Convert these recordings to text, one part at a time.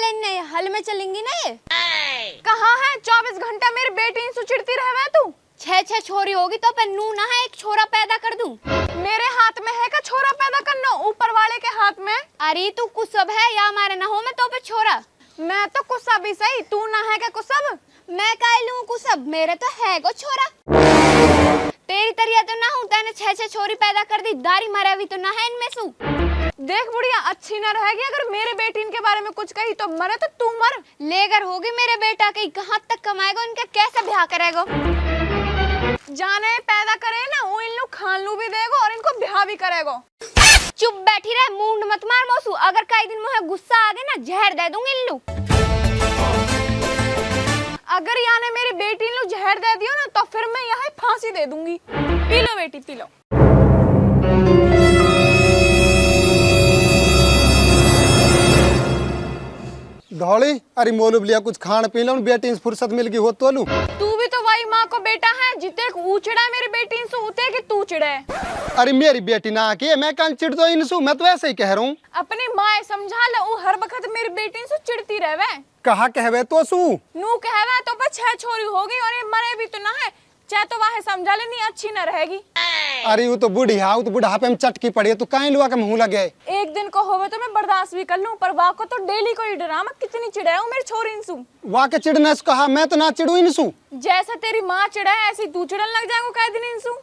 लेने हल में चलेंगी ना ये। कहाँ है 24 घंटा मेरी बेटी से चिढ़ती रहे तू। 6 छोरी होगी तो अपन नू ना है एक छोरा पैदा कर दूं। मेरे हाथ में है का छोरा पैदा करना, ऊपर वाले के हाथ में। अरे तू कुसब है या हमारे ना हो में तो पे छोरा। मैं तो कुसब ही सही, तू ना है का कुसब। मैं काहे लूं कुसब, मेरे तो है गो छोरा। तेरी तरिया तो ना हूं, तैने 6 छोरी पैदा कर दी, दारी मरा भी तो ना है इनमें सु। देख बुढ़िया अच्छी ना रहेगी, अगर मेरे बेटी के बारे में कुछ कही तो मरे तो तू मर। लेकर होगी मेरे बेटा के, कहाँ तक कमाएगा, इनका कैसे ब्याह करेगा। जाने पैदा करे ना वो इन लोग खान लू भी देगो और इनको ब्याह भी करेगो। चुप बैठी रहे, मूंड मत मार मौसू, अगर कई दिन मुझे गुस्सा आ गया ना जहर दे दूंगी इन लोग। अगर यहाँ ने मेरी बेटी इन लोग जहर दे दियो ना तो फिर मैं यहाँ फांसी दे दूंगी। पी लो बेटी पी लो। धौली अरे मोलू लिया कुछ खान पी लो, बेटी से फुर्सत मिल गई हो तो लू। तू भी तो वही माँ को बेटा है, जिते ऊचड़ा मेरी बेटी से उते कि तू चिड़े। अरे मेरी बेटी ना आके मैं कल चिड़ दो इनसू, मैं तो ऐसे ही कह रहा हूँ। अपनी माँ समझा ले, वो हर वक्त मेरी बेटी से चिड़ती रहवे। कहा कहवे तो सू नू कहवे तो पर 6 छोरी हो गई और ये मरे भी तो ना है, चाहे तो वाहे समझा ले नहीं अच्छी न रहेगी। अरे वो तो बूढ़ी है, तो बुढ़ापे में चटकी पड़ी है, तो काहे लुआ के मुंह लगे। एक दिन को होवे तो मैं बर्दाश्त भी कर लूं, पर वाह को तो डेली को ही ड्रामा कितनी चिड़े हूँ मेरी छोरी इनसू। वाह के चिड़ने से कहा, मैं तो ना चिड़ू इनसू। जैसा तेरी माँ चिड़ा है ऐसी तू चिड़न लग जाएगा कई दिन इनसू।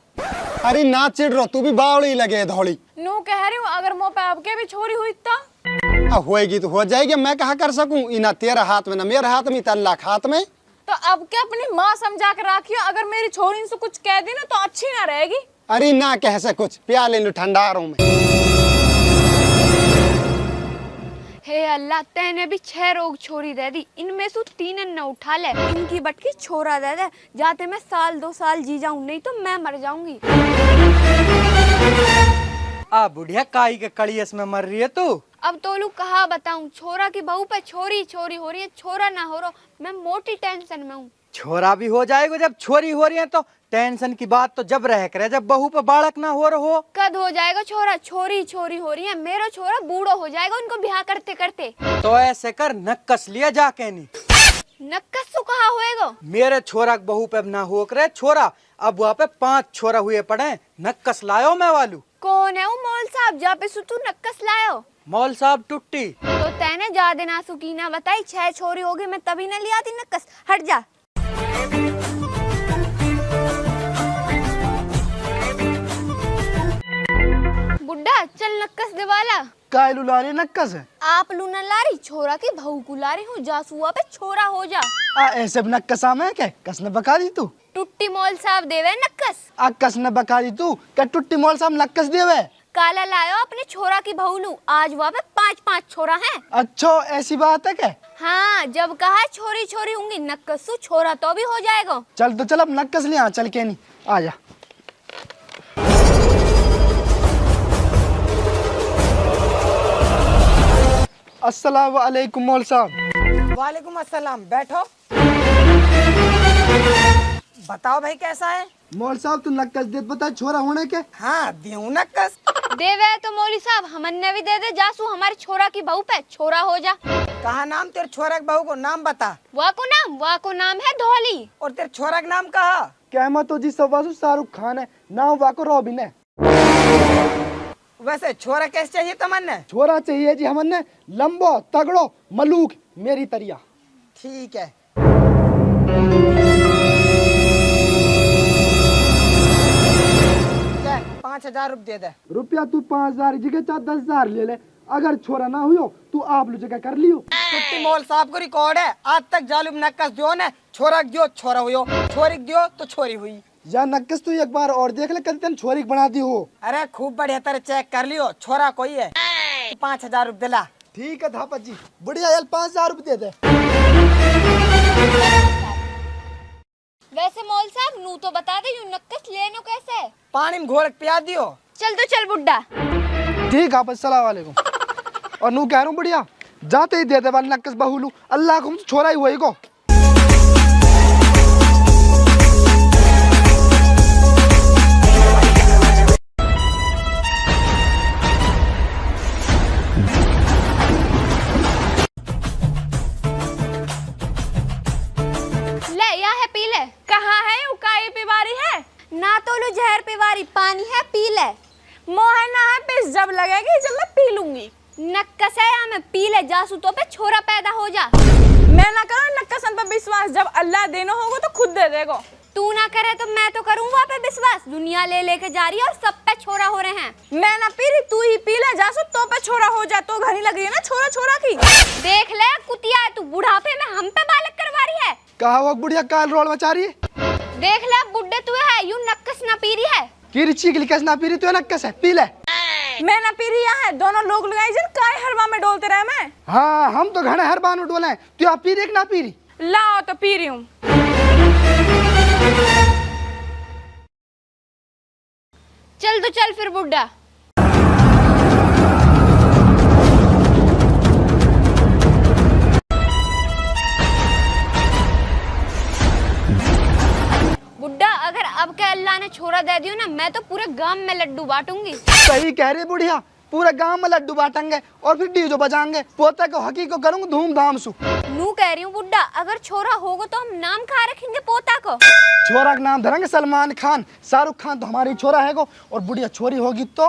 अरे ना चिड़ रहो, तू भी बावड़ी लगे धौली। नू कह रही हूँ अगर मुँह पे आपके भी छोरी हुई तो होएगी तो हो जाएगी, मैं कहा कर सकूं। इना तेरा हाथ में ना मेरे हाथ में, अल्लाह के हाथ में। तो अब क्या अपनी माँ समझा कर रखियो, अगर मेरी छोरी से कुछ कह दी ना तो अच्छी ना रहेगी। अरे ना कह से कुछ, प्या ले लो ठंडा रहा हूं मैं। हे अल्लाह, तैने भी 6 रोग छोरी दे दी, इनमें से 3 न उठा ले, इनकी बटकी छोरा दे दे, जाते मैं 1-2 साल जी जाऊं, नहीं तो मैं मर जाऊंगी। आ बुढ़िया काई के कड़ियस में मर रही है तू। अब तोलू कहा बताऊं, छोरा की बहू पे छोरी छोरी हो रही है, छोरा ना हो रहा, मैं मोटी टेंशन में हूँ। छोरा भी हो जाएगा जब छोरी हो रही है, तो टेंशन की बात तो जब रह करे जब बहू पे बालक ना हो रहो। कद हो जाएगा छोरा, छोरी छोरी हो रही है, मेरा छोरा बूढ़ो हो जाएगा उनको ब्याह करते करते। तो ऐसे कर नक्कस लिया जाके नहीं। नक्कस तो कहा होएगा, मेरे छोरा के बहू पे ना हो करे छोरा, अब वहाँ पे 5 छोरा हुए पड़े, नक्कस लायो मैं वालू। कौन है वो मौल साहब जा पे तू नक्कस लायो। मौल साहब टुट्टी तो तैने ज्यादा ना सुकीना बताई, 6 छोरी होगी मैं तभी ना लिया थी नक्कस, हट जा। बुड्ढा चल नक्कस दिवाला। काय लू लारी नक्कस है। आप लूना लारी, छोरा की बहू को लारी हूँ, जासुआ पे छोरा हो जा। ऐसे नक्कसा में क्या कस ने बका दी तू। टुट्टी मौल साहब देवे नक्कस। कस ने बका दी तू, क्या टुट्टी मोल साहब नक्कस देवे। काला लायो अपने छोरा की बहू लू, आज वहाँ पे 5-5 छोरा हैं। अच्छा ऐसी बात है क्या। हाँ, जब कहा छोरी छोरी होंगी नक्कसू, छोरा तो भी हो जाएगा। चल तो चल अब नक्कस लिया चल के नहीं आ जा। अस्सलाम वालेकुम मौल साहब। वालेकुम अस्सलाम, बैठो। बताओ भाई कैसा है। मौल साहब तू नक्कस दे बता छोरा होने के। हाँ देऊ नक्कस। देवे तो मौली साहब हमने भी दे दे, जासू हमारे छोरा की बहू पे छोरा हो जा। कहा नाम तेरे छोरा के बहू को नाम बता। वाह को नाम है धौली। और तेरे छोरा का नाम कहा। कहमा तो जी सवासु शाहरुख खान है, नाम वाको रॉबिन है। वैसे छोरा कैसे चाहिए तमन्ने। छोरा चाहिए जी हमने लंबो तगड़ो मलूक मेरी तरिया। ठीक है। ले 5,000 रुपये दे। रुपया तू 5,000 जगह 10,000 ले ले, अगर छोरा ना हुयो तू आप लो जगह कर लियो। टुट्टी मौल साहब को रिकॉर्ड है, आज तक जालिम नक्कस जो ने छोरा दियो छोरा हुयो, छोरी दियो तो छोरी हुई। या नक्कस तू एक बार और देख ले, कल तेन छोरी बना दी हो। अरे खूब बढ़िया तरह चेक कर लियो, छोरा कोई है। 5,000 रुपये ला। ठीक है धापत जी, बढ़िया यार 5,000 रुपये दे दे। वैसे मौल साहब नू तो बता दे यू नक्कस लेनो कैसे। पानी में घोल के पिया दियो। चल तो चल बुड्ढा। ठीक है अस्सलाम वालेकुम। और नू कह रहा हूँ बढ़िया जाते ही दे दे वाल नक्कस बहुलू, अल्लाह को छोरा ही हुई को। कहाँ है उकाई पिवारी है? ना तो लो जहर पिवारी पानी है पी ले। मोहे ना है पिस जब लगेगी जब मैं पी लूंगी। नक्कस है या मैं पी ले जासू तो पे छोरा पैदा हो जा। मैं ना करूँ नक्कसन पर विश्वास, जब अल्लाह देना होगा तो खुद दे देगा। तू ना करे तो मैं तो करूँ वहाँ पे विश्वास। दुनिया ले लेके जा रही है और सब पे छोरा हो रहे हैं। मैं ना पी रही, तू ही पी ले जासू तो पे छोरा हो जा। तो घनी लग रही है ना छोरा छोरा की। देख ले कुतिया तू बुढ़ापे में हम पे बालक करवा रही है। कहा वो बुढ़िया काल रोड मचा रही है। देख ले बुड्ढे तू है यूं नक्कस ना पी रही है। की चीख लिखस ना पी रही, तू नक्कस है, पी ले। मैं ना पी रही है, दोनों लोग लगाई जन काय हरवा में डोलते रहे मैं। हाँ हम तो घने हर बार डोले हैं, तू आप पी रही कि ना पी रही? लाओ तो पी रही हूँ। चल तो चल फिर बुड्ढा। बुड्ढा अगर अब के अल्लाह ने छोरा दे दियो ना मैं तो पूरे गांव में लड्डू बांटूंगी। सही कह रही बुढ़िया, पूरे गांव में लड्डू बांटेंगे और फिर डीजो बजाएंगे। पोते को हकी को करूंगा धूमधाम से। नू कह रही हूँ बुड्ढा अगर छोरा होगा तो हम नाम खा रखेंगे पोता को। छोरा का नाम धरेंगे सलमान खान। शाहरुख खान तो हमारी छोरा है को, और बुढ़िया छोरी होगी तो।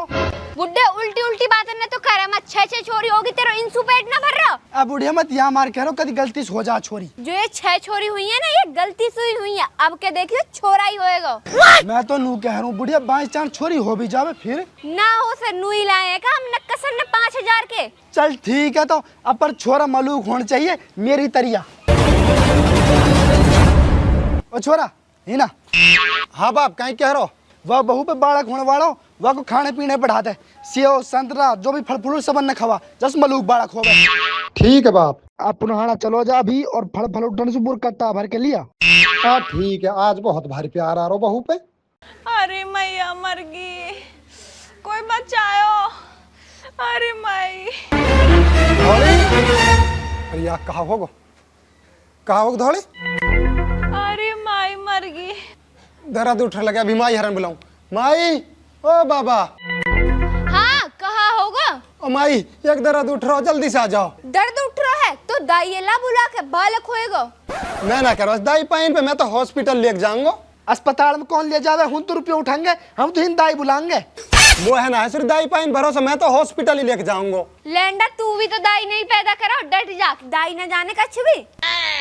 बुड्ढे उल्टी उल्टी बातें न तो करे मत। छह छोरी होगी तेरा इंसू पेट ना भर रहा। अब बुढ़िया मत यहाँ मार कह रहा कभी गलती से हो जा छोरी। जो ये 6 छोरी हुई है ना ये गलती से ही हुई है। अब के देखियो छोरा ही होएगा। मैं तो नू कह रहा हूँ बुढ़िया बाई चांस छोरी हो भी जावे फिर ना हो से नू ही लाए का हम नक्कसन ने 5000 के। चल ठीक है, तो अब पर छोरा मलूक होना चाहिए मेरी तरिया। ओ छोरा ही ना। हाँ बाप कहीं कह रहो। वह बहू पे बालक होने वाला हो, वह को खाने पीने बढ़ा दे। सेव संतरा जो भी फल फूल सब न खवा जस मलूक बालक हो गए। ठीक है बाप। आप पुनहाना चलो जा भी और फल फल उठने से बुर कट्टा भर के लिया। हाँ ठीक है, आज बहुत भारी प्यार आ रहा बहू पे। अरे मैया मर गई, कोई बचाओ। अरे माई अरे यार कहा होगो धोड़ी। अरे माई मर गई। दर्द उठ लगा, अभी माई हरन बुलाऊं। माई ओ बाबा। हाँ कहा होगा। ओ माई एक दर्द उठ रहा, जल्दी से आ जाओ। दर्द उठ रहा है तो दाई ला बुला के बालक होएगा। मैं ना करो दाई पाइन पे, मैं तो हॉस्पिटल लेके जाऊंगा। अस्पताल में कौन ले जावे, हम तो रुपये उठाएंगे, हम तो हिंदाई बुलाएंगे। वो है ना सिर्फ दाई पाइन भरोसा, मैं तो हॉस्पिटल ही लेके जाऊंगा। लैंडा तू भी तो दाई नहीं पैदा करा, डट जा। दाई न जाने का भी।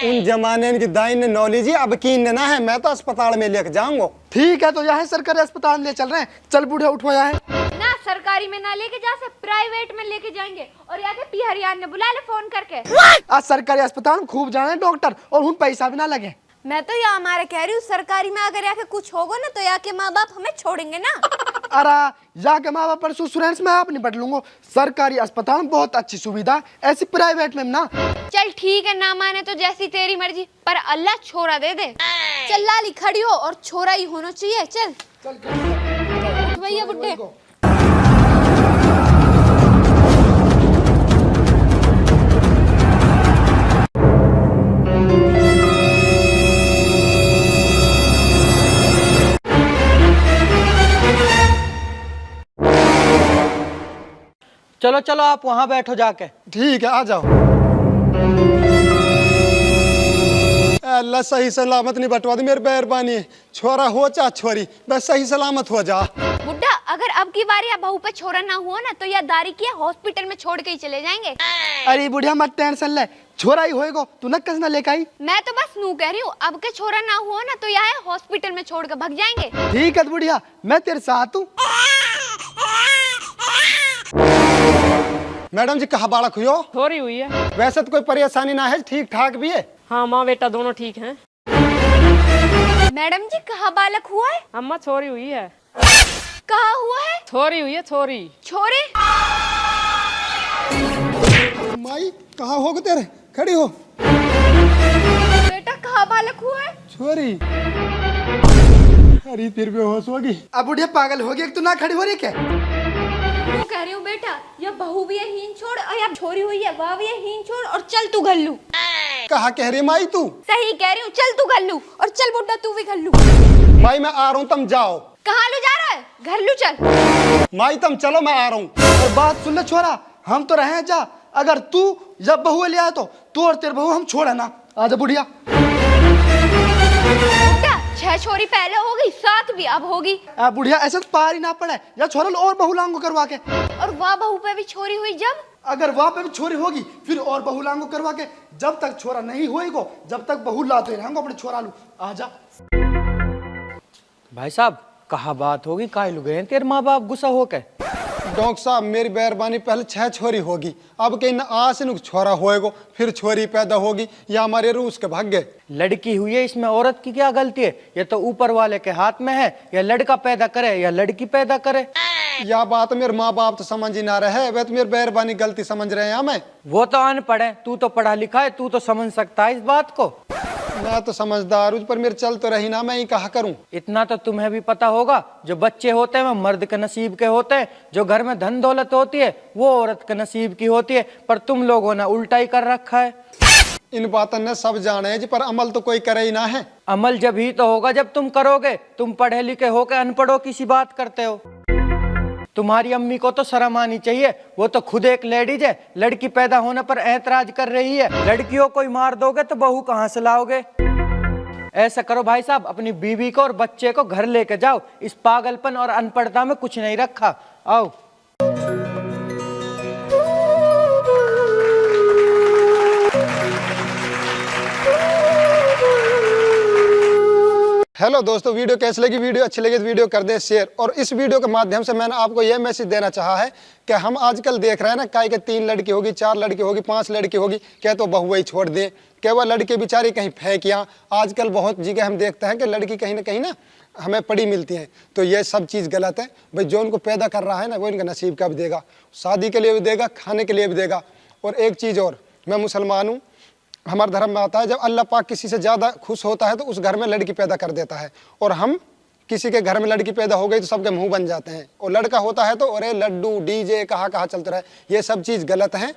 उन जमाने की दाई ने नॉलेज ही अब की ना है, मैं तो अस्पताल में लेके जाऊंगा। ठीक है, तो यहाँ सरकारी अस्पताल में ले चल रहे हैं। चल बूढ़े उठो यहाँ। ना सरकारी में ना लेके जा, से प्राइवेट में लेके जाएंगे। और यहाँ पी हरियाण ने बुला ले फोन करके। आज सरकारी अस्पताल में खूब जाने डॉक्टर और उन पैसा भी ना लगे। मैं तो यहाँ हमारे कह रही हूँ सरकारी में अगर यहाँ कुछ होगा ना तो यहाँ के माँ बाप हमें छोड़ेंगे ना। अरे जाके माँ बाप पर इंश्योरेंस में आप निपट लूंगा। सरकारी अस्पताल में बहुत अच्छी सुविधा, ऐसी प्राइवेट में ना। चल ठीक है, ना माने तो जैसी तेरी मर्जी, पर अल्लाह छोरा दे दे। चल लाली खड़ी हो, और छोरा ही होना चाहिए। चल भैया बुड्ढे। चलो चलो आप वहां बैठो जाके। ठीक है आ जाओ। अल्लाह सही सलामत नहीं बटवा दे, मेरी मेहरबानी। छोरा हो चाहे छोरी, बस सही सलामत हो जा। बुड्ढा अगर अब की बार या बहू पे छोरा ना हुआ ना तो या दारी किया हॉस्पिटल में छोड़ के ही चले जाएंगे। अरे बुढ़िया मत टेंशन ले, छोरा ही होएगा, तू नक्कस ना लेके आई। मैं तो बस नू कह रही हूँ, अब के छोरा ना हुआ ना तो यहाँ हॉस्पिटल में छोड़ के भाग जाएंगे। ठीक है बुढ़िया, मैं तेरे साथ हूँ। मैडम जी कहाँ बालक हुई हो? छोरी हुई है। वैसे तो कोई परेशानी ना है, ठीक ठाक भी है। हाँ माँ बेटा दोनों ठीक हैं। मैडम जी कहाँ बालक हुआ है? अम्मा छोरी हुई है। कहाँ हुआ है? छोरी हुई है छोरी। छोरे माई कहाँ होगा तेरे, खड़ी हो। बेटा कहाँ बालक हुआ है? छोरी अरे फिर बेहोश होगी। अब बुढ़िया पागल हो गई, एक तो ना खड़ी हो रही क्या? वो कह रही हूँ बेटा, या बहू भी है हीन छोड़, और या छोरी हुई है वह भी है हीन छोड़, और चल तू घल्लू। कहा कह रही माई तू? सही कह रही हूँ, चल तू घल्लू, और चल बुड्ढा तू भी घल्लू। माई मैं आ रहा हूँ, तुम जाओ। कहाँ लू जा रहा है? घल्लू चल। माई तुम चलो, मैं आ रहा हूँ। और बात सुन ले छोरा, हम तो रहे जा, अगर तू जब बहू ले आया तो तू और तेरे बहू हम छोड़े ना। आजा बुढ़िया। बुड्ढा 6 छोरी पहले हो गई, 7 भी अब होगी। बुढ़िया ऐसे तो पार ही ना पड़े, या छोरा लो और बहू लांगो करवा के। और वाह बहू पे भी छोरी हुई जब। अगर वहां पे भी छोरी होगी फिर और बहू लांगो करवा के, जब तक छोरा नहीं होएगो जब तक बहू लाते रहेंगे अपने छोरा लू। आजा भाई साहब कहा बात होगी, काहे लुग गए तेरे माँ बाप गुस्सा होके? डॉक्टर साहब मेरी मेहरबानी पहले 6 छोरी होगी, अब कहीं ना आस नु छोरा होएगो, फिर छोरी पैदा होगी, या हमारे रूस के भाग्य। लड़की हुई है, इसमें औरत की क्या गलती है? ये तो ऊपर वाले के हाथ में है, या लड़का पैदा करे या लड़की पैदा करे। या बात मेरे माँ बाप तो समझ ही ना रहे, वे तो मेरी मेहरबानी गलती समझ रहे हैं हमें। वो तो अनपढ़ है, तू तो पढ़ा लिखा है, तू तो समझ सकता है इस बात को। मैं तो समझदार हूँ पर मेरे चल तो रही ना, मैं ही कहा करूँ। इतना तो तुम्हें भी पता होगा, जो बच्चे होते हैं वो मर्द के नसीब के होते हैं, जो घर में धन दौलत होती है वो औरत के नसीब की होती है, पर तुम लोगों ने उल्टा ही कर रखा है। इन बातों ने सब जाने जी, पर अमल तो कोई करे ही ना है। अमल जब ही तो होगा जब तुम करोगे। तुम पढ़े लिखे होकर अनपढ़ों की सी बात करते हो। तुम्हारी अम्मी को तो शर्म आनी चाहिए, वो तो खुद एक लेडीज है, लड़की पैदा होने पर ऐतराज कर रही है। लड़कियों को ही मार दोगे तो बहू कहाँ से लाओगे? ऐसा करो भाई साहब, अपनी बीवी को और बच्चे को घर लेके जाओ, इस पागलपन और अनपढ़ता में कुछ नहीं रखा। आओ। हेलो दोस्तों, वीडियो कैसी लगी? वीडियो अच्छी लगी तो वीडियो कर दे शेयर। और इस वीडियो के माध्यम से मैंने आपको यह मैसेज देना चाहा है कि हम आजकल देख रहे हैं ना, काय के 3 लड़की होगी, 4 लड़की होगी, 5 लड़की होगी, क्या तो बहु ही छोड़ दे, क्या वह लड़की बेचारी कहीं फेंकियाँ। आजकल बहुत जगह हम देखते हैं कि लड़की कहीं ना हमें पड़ी मिलती हैं, तो ये सब चीज़ गलत है। भाई जो उनको पैदा कर रहा है ना, वो इनका नसीब का भी देगा, शादी के लिए भी देगा, खाने के लिए भी देगा। और एक चीज़ और, मैं मुसलमान हूँ, हमारे धर्म में आता है जब अल्लाह पाक किसी से ज़्यादा खुश होता है तो उस घर में लड़की पैदा कर देता है। और हम किसी के घर में लड़की पैदा हो गई तो सबके मुंह बन जाते हैं, और लड़का होता है तो अरे लड्डू डीजे कहाँ चलते रहे। ये सब चीज़ गलत है।